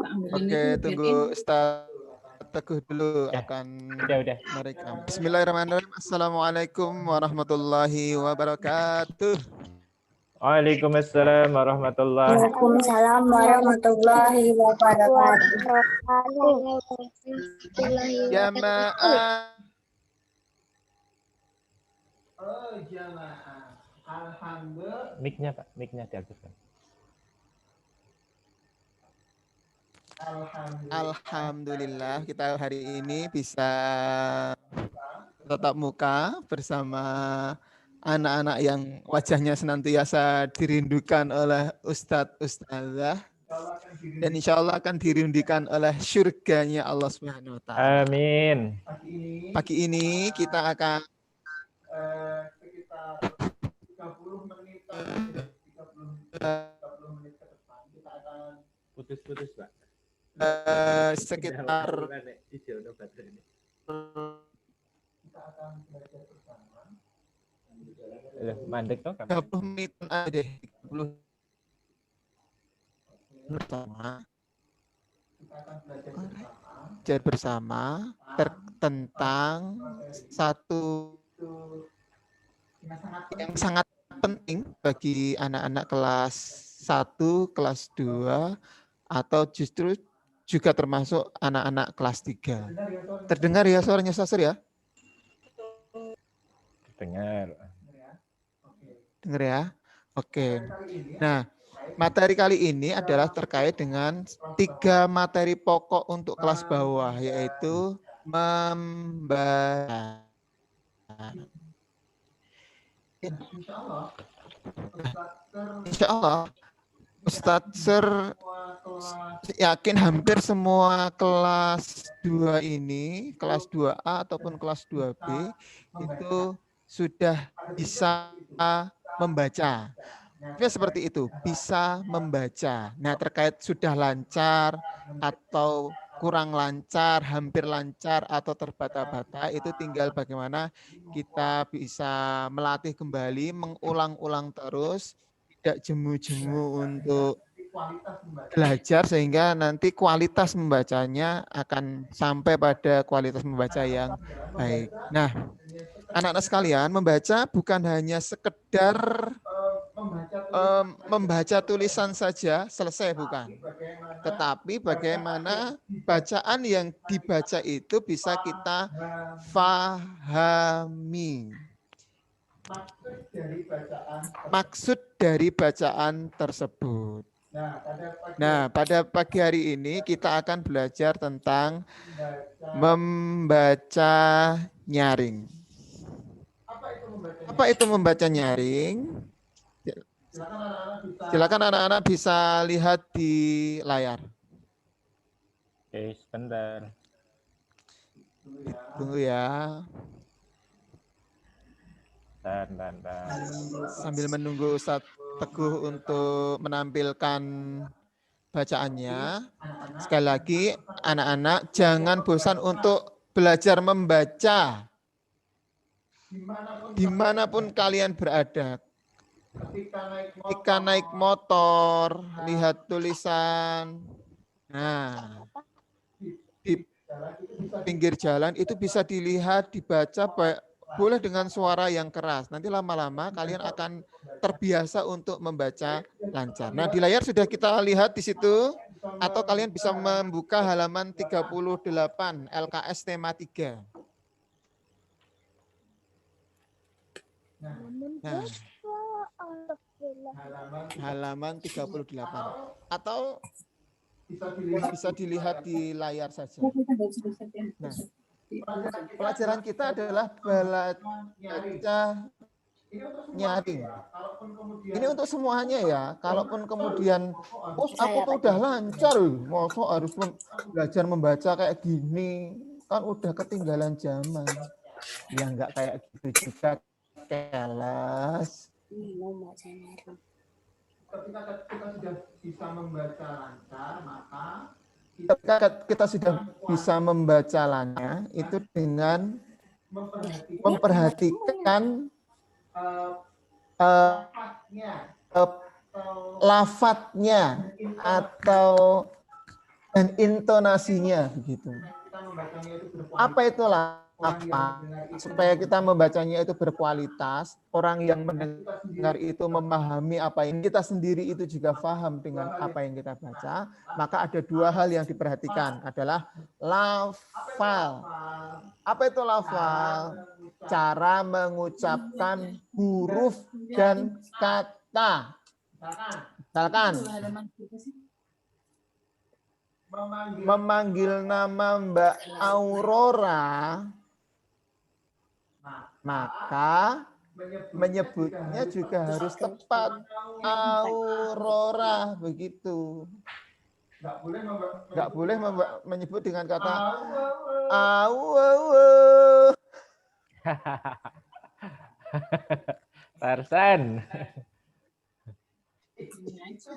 Oke, tunggu Ustaz Teguh dulu Ya, akan udah. merekam. Bismillahirrahmanirrahim. Assalamualaikum warahmatullahi wabarakatuh. Waalaikumsalam warahmatullahi Waalaikumsalam warahmatullahi wabarakatuh. Jamaah. Oh, jamaah. Alhamdulillah. Mic-nya Pak, mic-nya diaktifkan. Alhamdulillah kita hari ini bisa tatap muka bersama anak-anak yang wajahnya senantiasa dirindukan oleh Ustadz Ustazah dan insya Allah akan dirindukan oleh surganya Allah Subhanahu wa Ta'ala. Amin. Pagi ini kita akan sekitar 30 menit ke depan Putus-putus Pak. sekitar mandek toh 30 menit aja deh, 30 bersama belajar bersama tentang satu yang sangat penting bagi anak-anak kelas 1, kelas 2 atau justru juga termasuk anak-anak kelas 3. Terdengar ya suaranya Sasur ya? Dengar. Dengar ya? Oke. Nah, materi kali ini adalah terkait dengan 3 materi pokok untuk kelas bawah, yaitu membaca. Insya Allah, Ustadz Sir yakin hampir semua kelas 2 ini, kelas 2A ataupun kelas 2B itu sudah bisa membaca. Seperti itu, bisa membaca. Nah, terkait sudah lancar atau kurang lancar, hampir lancar atau terbata-bata, itu tinggal bagaimana kita bisa melatih kembali, mengulang-ulang terus, tidak jemu-jemu untuk belajar sehingga nanti kualitas membacanya akan sampai pada kualitas membaca yang baik. Nah, anak-anak sekalian, membaca bukan hanya sekedar membaca tulisan saja selesai, bukan. Tetapi bagaimana bacaan yang dibaca itu bisa kita fahami. Maksud dari bacaan tersebut. Nah, pada pagi hari ini kita akan belajar tentang membaca nyaring. Apa itu membaca nyaring? Silakan anak-anak bisa lihat di layar. Oke, sebentar. Tunggu ya. Bentar. Sambil menunggu Ustadz Teguh untuk menampilkan bacaannya. Sekali lagi, anak-anak jangan bosan untuk belajar membaca. Dimanapun kalian berada. Ketika naik motor, lihat tulisan. Nah, di pinggir jalan itu bisa dilihat, dibaca, boleh dengan suara yang keras. Nanti lama-lama kalian akan terbiasa untuk membaca lancar. Nah, di layar sudah kita lihat di situ, atau kalian bisa membuka halaman 38 LKS tema 3. Nah, halaman 38. Atau bisa dilihat di layar saja. Nah, pelajaran kita adalah baca nyaring. Ini untuk semuanya ya. Kalaupun kemudian, oh aku tuh udah lancar, masa harus belajar membaca kayak gini, kan udah ketinggalan zaman. Ya enggak kayak gitu juga, kelas. Ketika kita sudah bisa membaca lancar, maka ketika kita sudah bisa membaca lancar, itu dengan memperhatikan lafadznya atau dan intonasinya begitu. Apa itu lafaz? Supaya kita membacanya itu berkualitas, orang yang mendengar itu memahami apa yang kita sendiri itu juga paham dengan apa yang kita baca, maka ada dua hal yang diperhatikan adalah lafal. Apa itu lafal? Cara mengucapkan huruf dan kata. Misalkan memanggil nama Mbak Aurora, maka menyebutnya juga harus tepat. Aurora, begitu. Nggak boleh menyebut dengan kata au. Tarsan.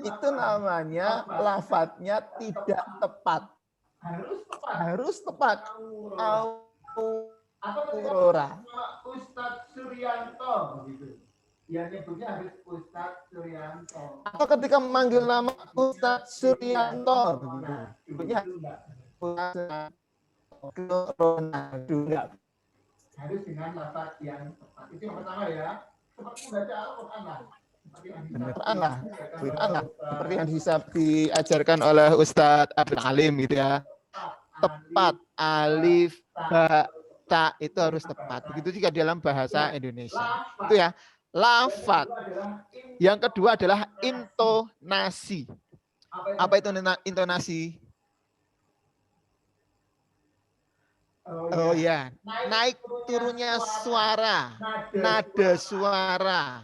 Itu namanya lafadznya tidak tepat. Harus tepat. Aurora. Ustadz Suryanto begitu. Ya nyebutnya harus Ustadz Suryanto. Atau ketika memanggil nama Ustadz Suryanto begitu. Nyebutnya Ronaldo. Harus dengan lafadz yang tepat. Itu yang pertama ya. Seperti membaca Al-Qur'an lah. Seperti yang bisa diajarkan oleh Ustadz Abdul Alim gitu ya. Tepat, alif, ba, ta itu harus tepat. Begitu juga dalam bahasa Indonesia. Itu ya, lafadz. Yang kedua adalah intonasi. Apa itu intonasi? Oh ya, naik turunnya suara, nada suara.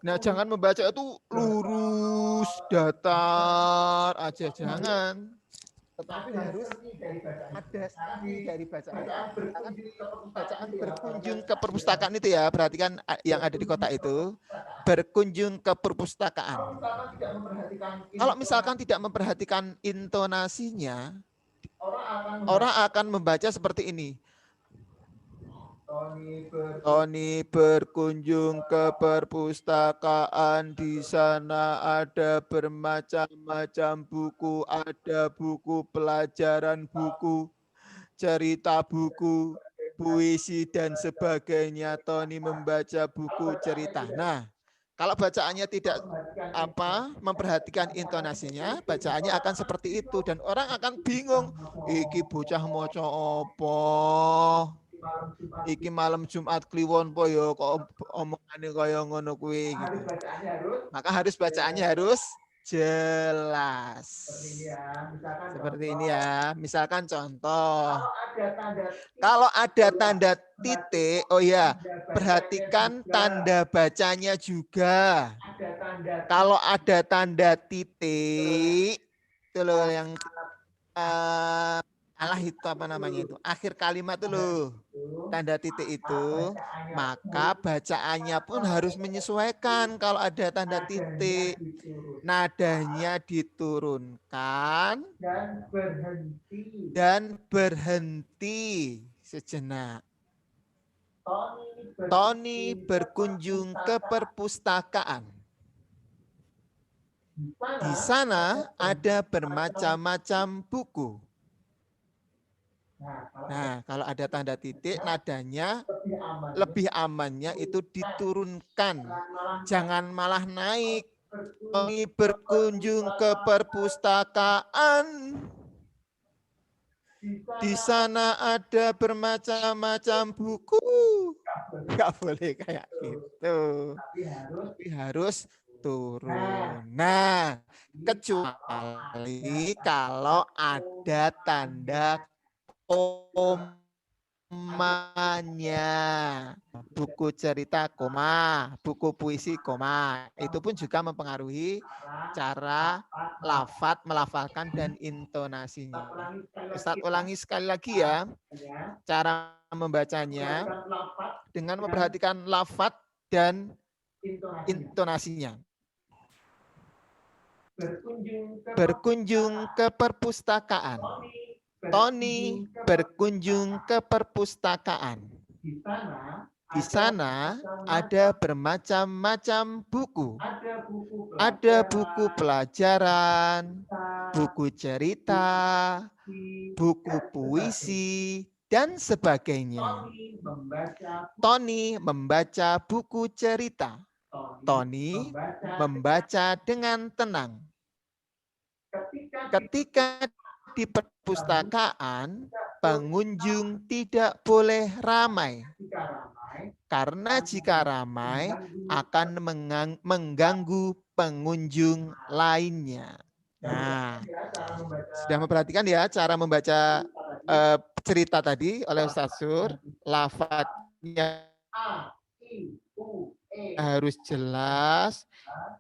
Nah, jangan membaca itu lurus, datar aja, jangan. Tetapi harus ada seni dari bacaan. Bacaan berkunjung ke perpustakaan itu ya, perhatikan yang ada di kota itu. Berkunjung ke perpustakaan. Kalau misalkan tidak memperhatikan intonasinya, orang akan membaca seperti ini. Tony berkunjung ke perpustakaan, di sana ada bermacam-macam buku, ada buku pelajaran, buku cerita, buku puisi dan sebagainya. Tony membaca buku cerita. Nah, kalau bacaannya tidak memperhatikan intonasinya, bacaannya akan seperti itu dan orang akan bingung. Iki bocah maca apa? Iki malam Jumat kliwon po yo kok omongane kaya ngono kuwi gitu. Maka harus bacaannya harus jelas. Seperti ini ya. Misalkan contoh. Kalau ada tanda titik, oh ya, perhatikan tanda bacanya juga. Kalau ada tanda titik, itu loh yang itu apa namanya itu? Akhir kalimat itu loh. Tanda titik itu, maka bacaannya pun harus menyesuaikan. Kalau ada tanda titik, nadanya diturunkan dan berhenti sejenak. Tony berkunjung ke perpustakaan. Di sana ada bermacam-macam buku. Nah, kalau ada tanda titik, nadanya lebih amannya itu diturunkan. Jangan malah naik. Tony berkunjung ke perpustakaan. Di sana ada bermacam-macam buku. Nggak boleh kayak gitu. Tapi harus turun. Nah, kecuali kalau ada tanda komanya, buku cerita koma, buku puisi koma, itu pun juga mempengaruhi cara lafadz, melafalkan dan intonasinya. Ustadz ulangi sekali lagi ya, cara membacanya dengan memperhatikan lafadz dan intonasinya. Berkunjung ke perpustakaan. Tony berkunjung ke perpustakaan. Di sana ada bermacam-macam buku. Ada buku pelajaran, buku cerita, buku puisi, dan sebagainya. Tony membaca buku cerita. Tony membaca dengan tenang. Ketika di perpustakaan, pengunjung tidak boleh ramai. Karena jika ramai akan mengganggu pengunjung lainnya. Nah, sudah memperhatikan ya cara membaca cerita tadi oleh Ustaz Sur. Lafadznya harus jelas.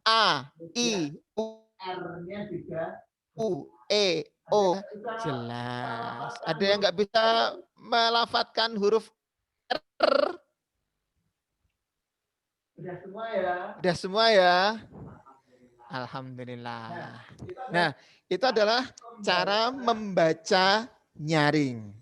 A, I, U, E, O. Jelas. Ada yang nggak bisa melafadzkan huruf R? Udah semua ya? Alhamdulillah. Nah, itu adalah cara membaca nyaring.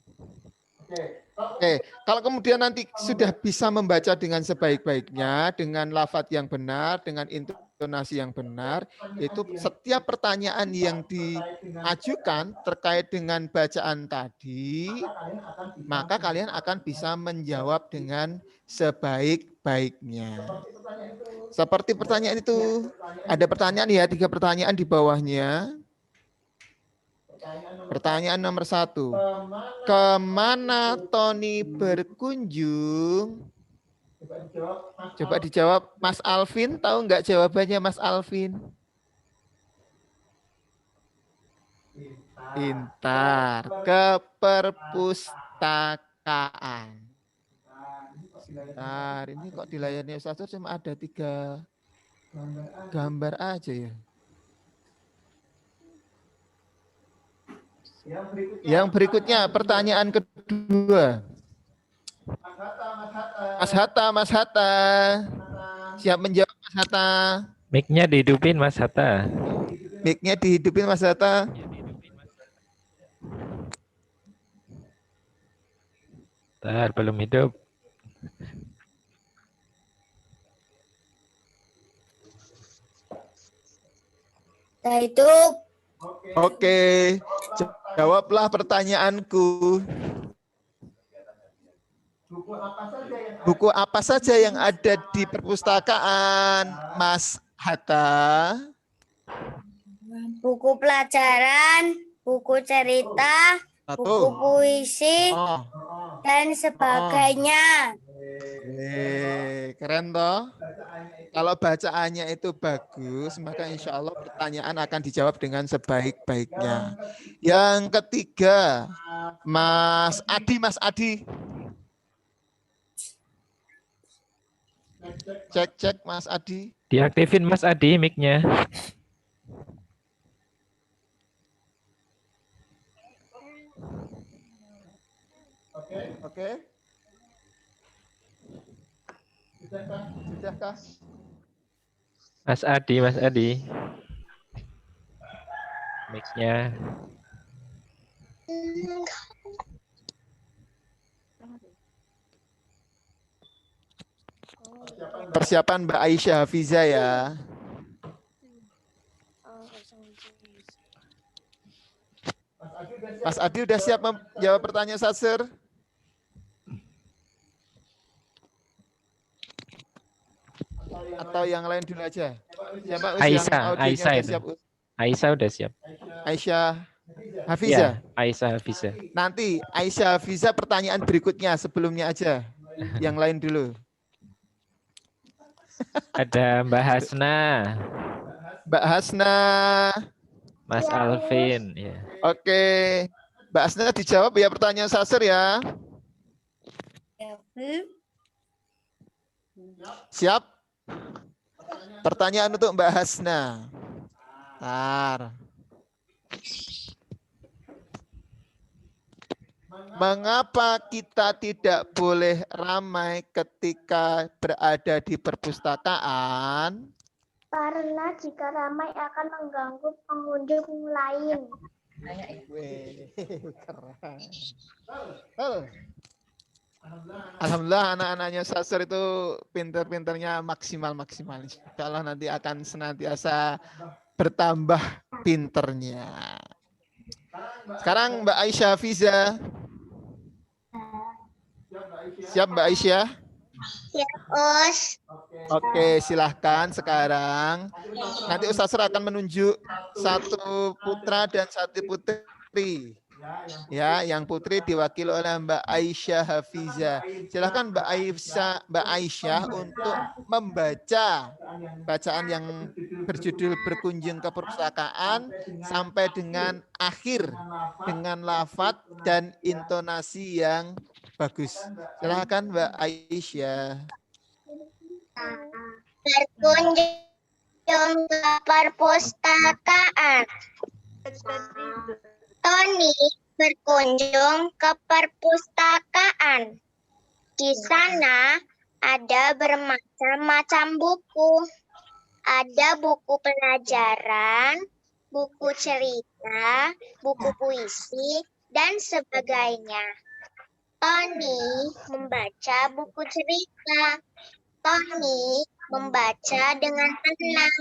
Oke, kalau kemudian nanti sudah bisa membaca dengan sebaik-baiknya, dengan lafadz yang benar, dengan intonasi yang benar, itu setiap pertanyaan yang diajukan terkait dengan bacaan tadi, maka kalian akan bisa menjawab dengan sebaik-baiknya. Seperti pertanyaan itu, ada pertanyaan ya, 3 pertanyaan di bawahnya. Pertanyaan nomor 1. Kemana Tony berkunjung? Coba dijawab Mas Alvin. Tahu nggak jawabannya Mas Alvin? Pintar. Ke perpustakaan. Sebentar, ini kok di layarnya Ustaz cuma ada 3 gambar aja ya. Yang berikutnya pertanyaan kedua. Mas Hatta. Siap menjawab Mas Hatta. Mic-nya dihidupin Mas Hatta. Mic-nya dihidupin Mas Hatta. Bentar, belum hidup. Nah, itu Oke, jawablah pertanyaanku. Buku apa saja yang ada di perpustakaan, Mas Hatta? buku pelajaran, buku cerita, buku puisi, dan sebagainya. Keren toh? Kalau bacaannya itu bagus, maka insya Allah pertanyaan akan dijawab dengan sebaik-baiknya. Yang ketiga, Mas Adi. Cek Mas Adi. Diaktifin Mas Adi mic-nya. Oke. Sudahkah? Mas Adi. Mic-nya. Persiapan Mbak Aisyah Hafiza ya. Mas Adi udah siap menjawab pertanyaan Sasir? Atau yang lain dulu aja? Siapa Aisyah udah siap. Aisyah Hafiza? Ya, Aisyah Hafiza. Nanti Aisyah Hafiza pertanyaan berikutnya, sebelumnya aja. Yang lain dulu. Ada Mbak Hasna. Mbak Hasna. Mas Alvin. Ya. Oke. Mbak Hasna dijawab ya pertanyaan Sasir ya. Siap? Pertanyaan untuk Mbak Hasna. Bentar. Mengapa kita tidak boleh ramai ketika berada di perpustakaan? Karena jika ramai akan mengganggu pengunjung lain. Wih, keren. Alhamdulillah anak-anaknya Sasir itu pinter-pinternya maksimal. Insya Allah nanti akan senantiasa bertambah pinternya. Sekarang Mbak Aisyah Hafiza. Siap Mbak Aisyah? Ya, Us. Oke, silahkan sekarang. Nanti Ustaz akan menunjuk satu putra dan satu putri. Ya, yang putri diwakili oleh Mbak Aisyah Hafiza. Silahkan Mbak Aisyah untuk membaca bacaan yang berjudul Berkunjung ke Perpustakaan sampai dengan akhir dengan lafadz dan intonasi yang bagus. Silahkan Mbak Aisyah. Berkunjung ke perpustakaan. Tony berkunjung ke perpustakaan. Di sana ada bermacam-macam buku. Ada buku pelajaran, buku cerita, buku puisi, dan sebagainya. Tony membaca buku cerita. Tony membaca dengan tenang.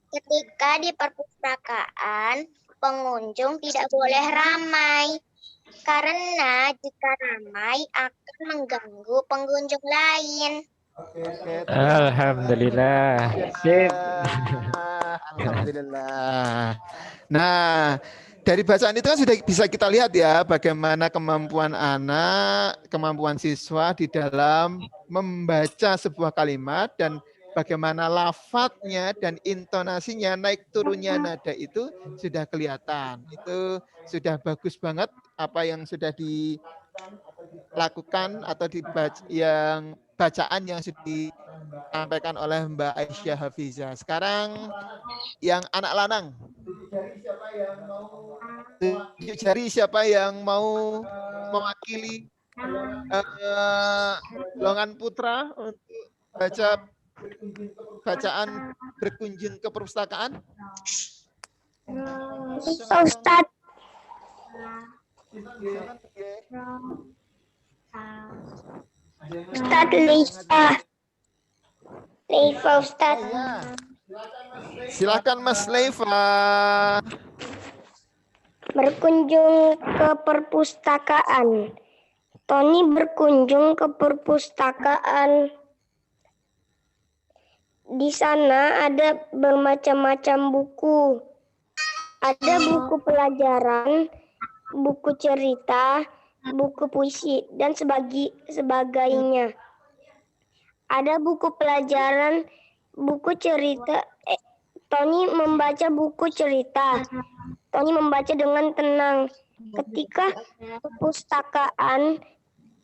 Ketika di perpustakaan, pengunjung tidak boleh ramai. Karena jika ramai akan mengganggu pengunjung lain. Alhamdulillah. Sip. Alhamdulillah. Nah, dari bacaan itu kan sudah bisa kita lihat ya bagaimana kemampuan anak, kemampuan siswa di dalam membaca sebuah kalimat dan bagaimana lafadznya dan intonasinya, naik turunnya nada itu sudah kelihatan. Itu sudah bagus banget apa yang sudah dilakukan atau dibaca, yang bacaan yang sudah disampaikan oleh Mbak Aisyah Hafiza. Sekarang yang anak lanang. Tunjuk jari siapa yang mau mewakili golongan putra untuk baca bacaan berkunjung ke perpustakaan. Ustadz. Ustadz Lisa. Lisa Ustadz. Silakan Mas Leiva. Berkunjung ke perpustakaan. Tony berkunjung ke perpustakaan. Di sana ada bermacam-macam buku. Ada buku pelajaran, buku cerita, buku puisi, dan sebagainya. Ada buku pelajaran, buku cerita. Tony membaca buku cerita. Tony membaca dengan tenang. Ketika perpustakaan,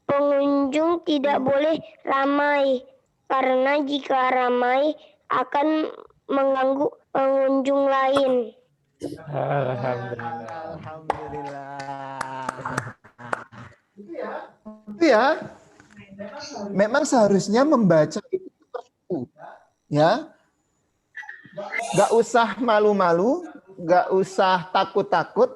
pengunjung tidak boleh ramai. Karena jika ramai akan mengganggu pengunjung lain. Alhamdulillah. Alhamdulillah. Itu ya. Memang seharusnya membaca itu perlu, ya. Gak usah malu-malu, gak usah takut-takut.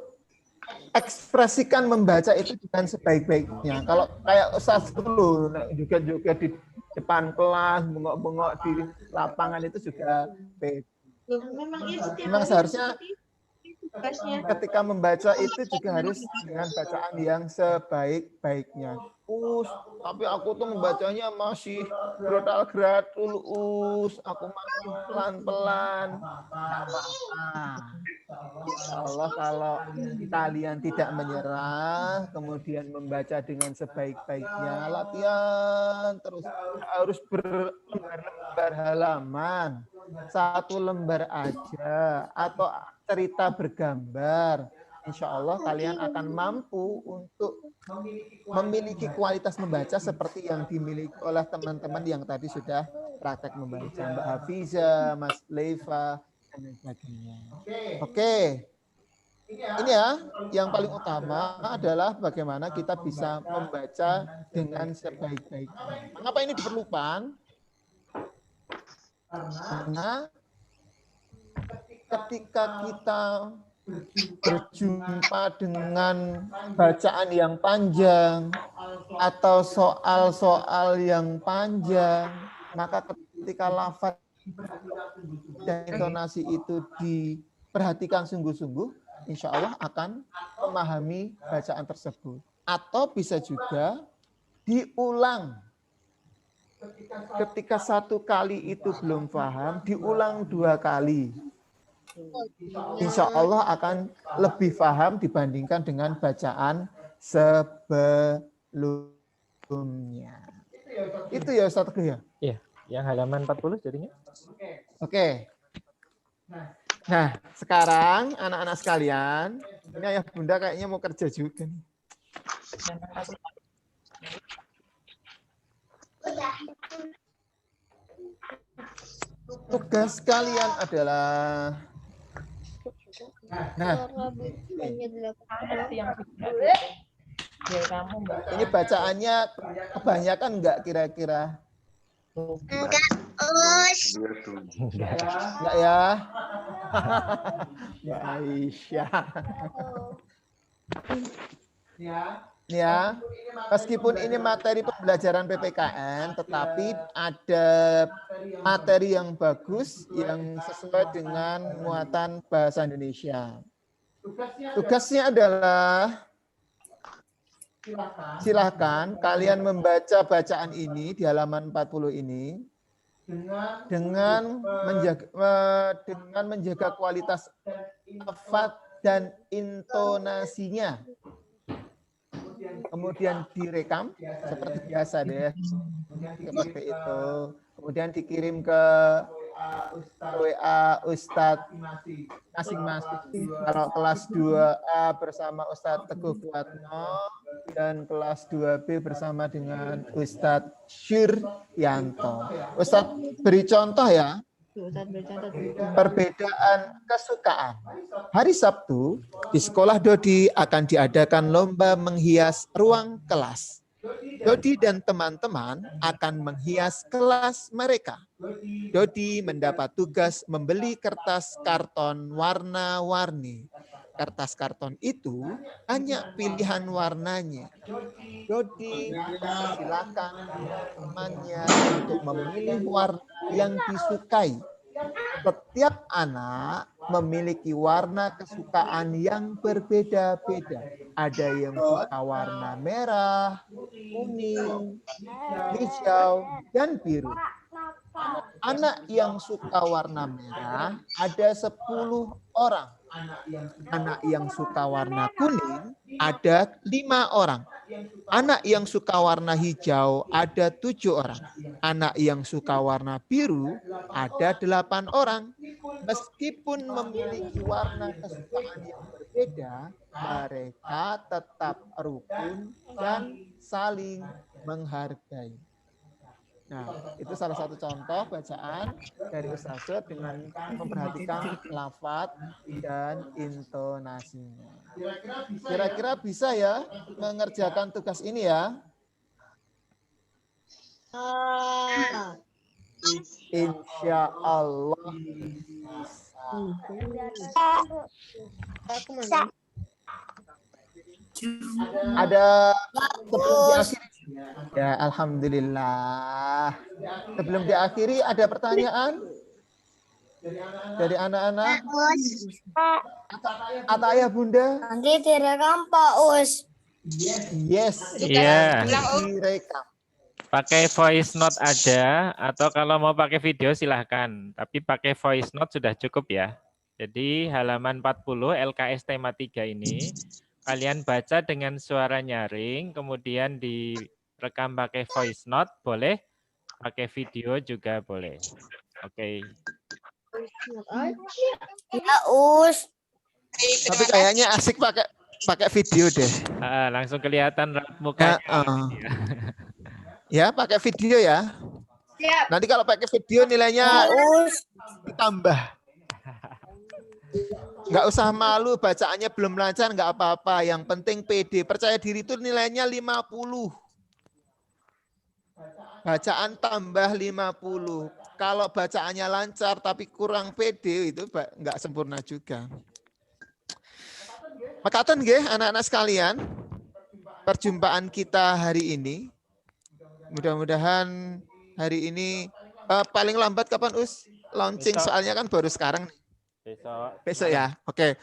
Ekspresikan membaca itu dengan sebaik-baiknya. Kalau kayak Ustaz dulu juga di depan kelas, bengok-bengok di lapangan itu juga beda. Memang seharusnya ketika membaca itu juga harus dengan bacaan yang sebaik-baiknya. Tapi aku tuh membacanya masih grotal-gratul, aku masih pelan-pelan. Insya Allah kalau kalian tidak menyerah, kemudian membaca dengan sebaik-baiknya, latihan terus, harus berlembar-lembar halaman, 1 lembar aja, atau cerita bergambar. Insya Allah kalian akan mampu untuk memiliki kualitas membaca seperti yang dimiliki oleh teman-teman yang tadi sudah praktek membaca. Mbak Hafiza, Mas Leiva, dan sebagainya. Oke. Ini ya, yang paling utama adalah bagaimana kita bisa membaca dengan sebaik-baiknya. Mengapa ini diperlukan? Karena ketika kita berjumpa dengan bacaan yang panjang atau soal-soal yang panjang, maka ketika lafaz dan intonasi itu perhatikan sungguh-sungguh, insya Allah akan memahami bacaan tersebut. Atau bisa juga diulang. Ketika satu kali itu belum paham, diulang 2 kali. Insya Allah akan lebih paham dibandingkan dengan bacaan sebelumnya. Itu ya Ustaz Teguh ya? Iya, yang halaman 40 jadinya. Oke. Nah, sekarang anak-anak sekalian, ini ayah bunda kayaknya mau kerja juga nih. Tugas kalian adalah ini bacaannya kebanyakan enggak kira-kira? Enggak, Us. Enggak ya? Mbak Aisyah. Ya, meskipun ini materi pembelajaran PPKN, tetapi ada materi yang bagus yang sesuai dengan muatan bahasa Indonesia. Tugasnya adalah silahkan kalian membaca bacaan ini di halaman 40 ini dengan menjaga kualitas lafaz dan intonasinya. Kemudian direkam seperti biasa deh, seperti itu. Kemudian dikirim ke WA Ustadz masing-masing. Kalau kelas 2A bersama Ustadz Teguh Kuatno dan kelas 2B bersama dengan Ustadz Syiryanto. Ustadz beri contoh ya. Perbedaan kesukaan. Hari Sabtu di sekolah Dodi akan diadakan lomba menghias ruang kelas. Dodi dan teman-teman akan menghias kelas mereka. Dodi mendapat tugas membeli kertas karton warna-warni. Kertas karton itu hanya pilihan warnanya. Dodi silakan temannya untuk memilih warna yang disukai. Setiap anak memiliki warna kesukaan yang berbeda-beda. Ada yang suka warna merah, kuning, hijau, dan biru. Anak yang suka warna merah ada 10 orang. Anak yang suka warna kuning ada 5 orang. Anak yang suka warna hijau ada 7 orang. Anak yang suka warna biru ada 8 orang. Meskipun memiliki warna kesukaan yang berbeda, mereka tetap rukun dan saling menghargai. Nah, itu salah satu contoh bacaan dari Ustazah dengan memperhatikan lafaz dan intonasinya. Kira-kira bisa ya mengerjakan tugas ini ya? Insya Allah bisa. Ada sebelum diakhiri. Ya, alhamdulillah. Sebelum diakhiri ada pertanyaan dari anak-anak? Atau ayah bunda? Nanti direkam Pak Us. Yes. Iya. Direkam. Pakai voice note aja, atau kalau mau pakai video silahkan. Tapi pakai voice note sudah cukup ya. Jadi halaman 40 LKS tema 3 ini, kalian baca dengan suara nyaring, kemudian direkam pakai voice note, boleh. Pakai video juga boleh. Oke. Ya Us. Tapi kayaknya asik pakai video deh. Langsung kelihatan mukanya. Ya, pakai video ya. Siap. Nanti kalau pakai video nilainya ditambah. Nggak usah malu, bacaannya belum lancar, nggak apa-apa. Yang penting pede. Percaya diri itu nilainya 50. Bacaan tambah 50. Kalau bacaannya lancar tapi kurang pede, itu nggak sempurna juga. Makaten nggih anak-anak sekalian, perjumpaan kita hari ini. Mudah-mudahan hari ini paling lambat kapan Us? Launching Besok. soalnya kan baru sekarang. Besok ya. Oke.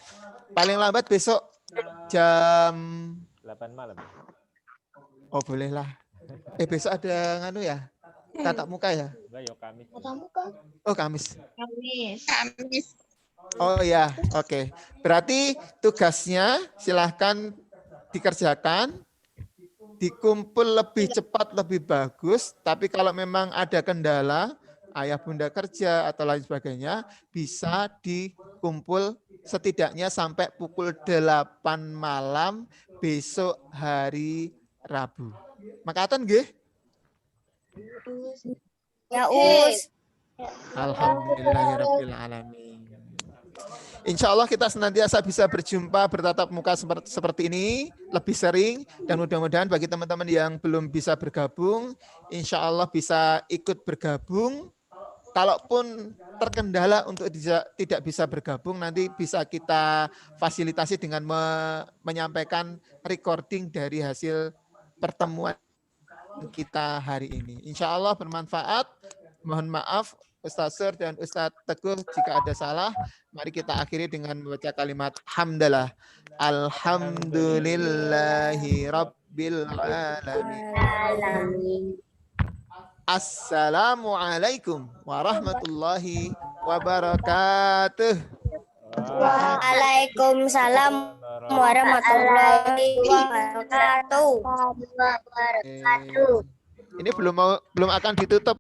Paling lambat besok jam 8 malam. oh boleh lah. Besok ada nganu ya? Tatap muka ya? Enggak, yo Kamis. Oh, Kamis. Kamis. Oh ya, oke. Berarti tugasnya silahkan dikerjakan, dikumpul lebih cepat, lebih bagus. Tapi kalau memang ada kendala, ayah bunda kerja atau lain sebagainya, bisa dikumpul setidaknya sampai pukul 8 malam besok hari Rabu. Makaten nggih? Ya, Us. Alhamdulillahirabbil alamin. Insya Allah kita senantiasa bisa berjumpa bertatap muka seperti ini lebih sering, dan mudah-mudahan bagi teman-teman yang belum bisa bergabung, insya Allah bisa ikut bergabung. Kalaupun terkendala untuk tidak bisa bergabung, nanti bisa kita fasilitasi dengan menyampaikan recording dari hasil pertemuan kita hari ini. Insya Allah bermanfaat. Mohon maaf Ustaz Sur dan Ustaz Teguh jika ada salah. Mari kita akhiri dengan membaca kalimat hamdalah. Alhamdulillahi rabbil alamin. Assalamualaikum warahmatullahi wabarakatuh. Waalaikumsalam warahmatullahi wabarakatuh. Ini belum akan ditutup.